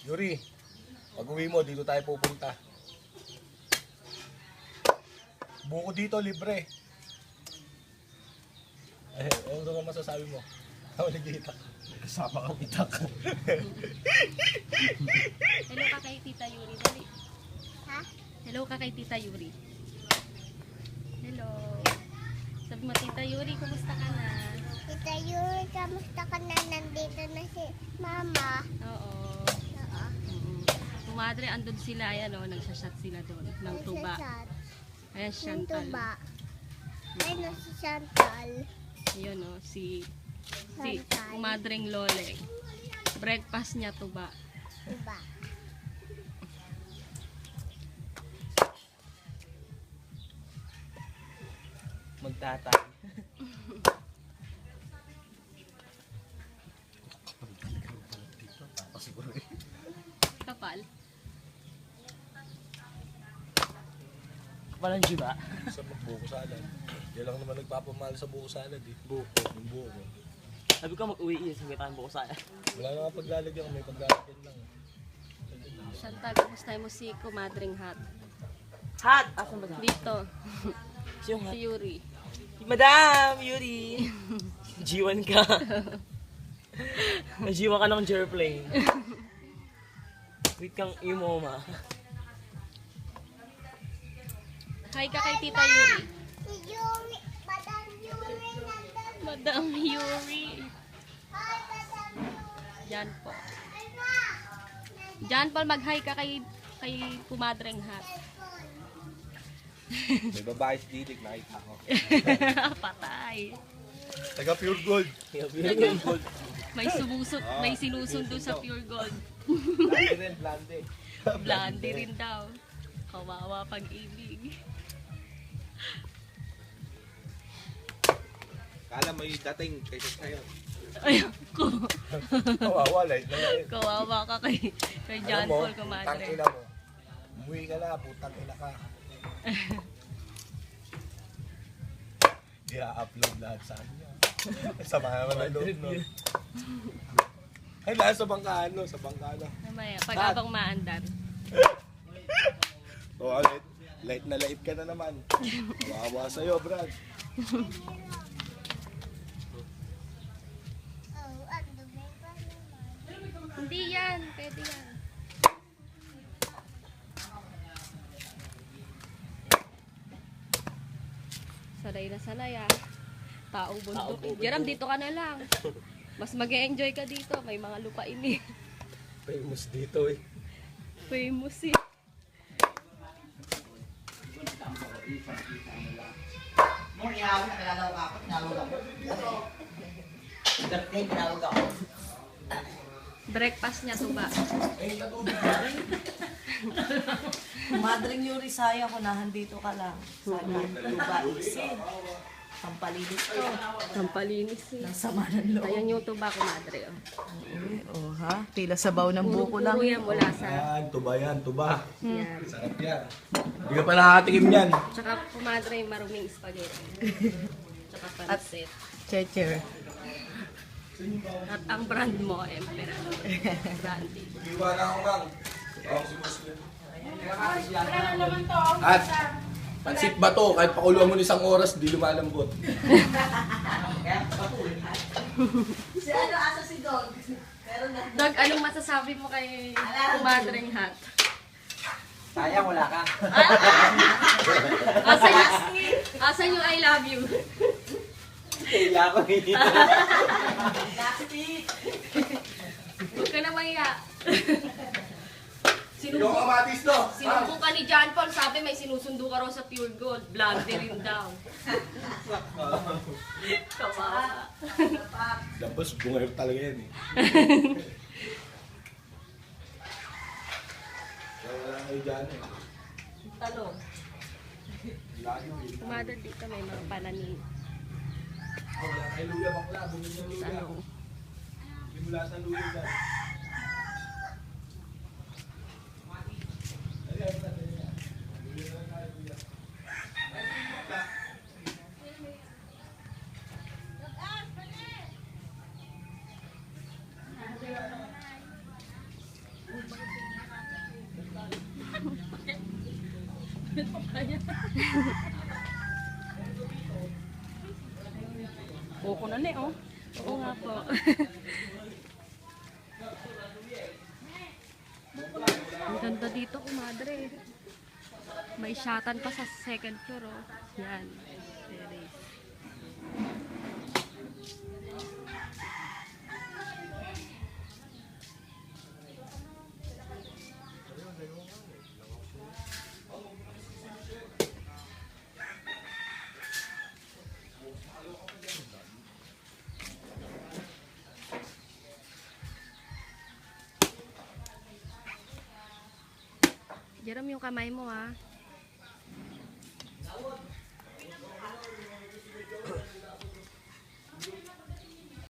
Yuri, pag uwi mo, dito tayo pupunta. Buko dito, libre. Eh, ano naman masasabi mo? Ako nag-iitak. Kasama kang itak. Hello ka kay Tita Yuri, dali. Ha? Hello ka kay Tita Yuri. Hello. Sabi mo, Tita Yuri, kumusta ka na? Tita Yuri, kamusta ka na? Nandito na si Mama. Oo. Oo. Kumadre, andun sila, ayan o, nagsashot sila doon, ng tuba. Ayan, Yung Chantal. tuba. Ay, no, si Chantal. Yun o, si Chantal. kumadring Loleng. Breakfast niya, tuba. Tuba. Magtatay. Kapal. Walang jiba. Sa buko salad. Yan lang naman nagpapamahal sa buko salad eh. Buko. Yung buko. Sabi ko mag-uwi yun, sabi tayo buko sana. Wala na nga paglalagyan, may paglalagyan lang. Chantal, kumusta mo si kumadring Hat? Hat! Asan ba? Dito, Siyong hat? si Yuri. Madam! Yuri! G1 ka. Najiwa ka ng airplane. Wait kang imoma. Hi ka kay Tita Yuri. Si Yuri, Madam Yuri nandun. Madam Yuri. Hi, Madam Yuri. Yan po. Ay, Ma! Jan Paul, mag-hi ka kay kumadring Hat. May babae si Didik, nakita ko. Patay. Taga Pure Gold. May sinusundo sa Pure Gold. Blande rin, blande. Blondie rin daw. Kawawa pag-ibig. Kala may dating kaysa sa'yo. Ay, Kawawa, light na light. kawawa ka kay Jan Paul kumadre. Tangina mo. Umuwi ka na, putang ina ka. I-upload lahat sa kanya. Sama naman ang loob, no? Ay, lahat sa bangkaan, no? Sa bangkaan, no? Mamaya, pag-abang maandar. O, light na light ka na naman. Kawawa sa'yo, Brad. Oh, ang dumi pa naman. Hindi yan, pwede yan. Sanay na sanay ah. Taong bundok. Jeram, dito ka na lang. Mas mag-enjoy ka dito. May mga lupain eh. Famous dito, eh. Famous eh. Breakfast niya, tuba. Madring Yuri, saya ko nahan dito ka lang. Sana, luba, isin. Pampalinis ko. Sampalinis eh. Ang sama ng loob. Ayan yung tuba ko, madre. Oh. Oh, ha? Tila sabaw ng buko lang. Puro yan mula sa... Yan, tuba. Yan. Sarap yan. Hindi ka pa nakatikim yan. Tsaka pumadre maruming spaghetti. Tsaka pansit. Checher. At ang brand mo, Emperor. Brandy. Iwan ako lang. At pansit ba to? Kahit pakuluan mo ng isang oras, di lumalambot. Si ano, asa si Dog? Dog, anong masasabi mo kay kumadring Hat? Sayang, wala ka. Asan yung I love you? Kaya ko eh. Huwag ka na maya. Yung kamatis to. Sinubo ka ni John Paul, sabi may sinusundo ka raw sa Pure Gold. Blondie rin daw. Kawawa. Dapat bungayot talaga yan eh. Wala kayo dyan eh. Talong. Lagi mo yun. Kumadad dito may mga pananim. Wala kayo luya bakla. Bumili ng luya. Tanong. Hindi mula sa luya dyan. Buko na ni, oh. Oo nga po. Ang ganda dito, kumadre. May shatan pa sa second floor, oh. Yan. Terrace. Jerome, yung kamay mo, ah.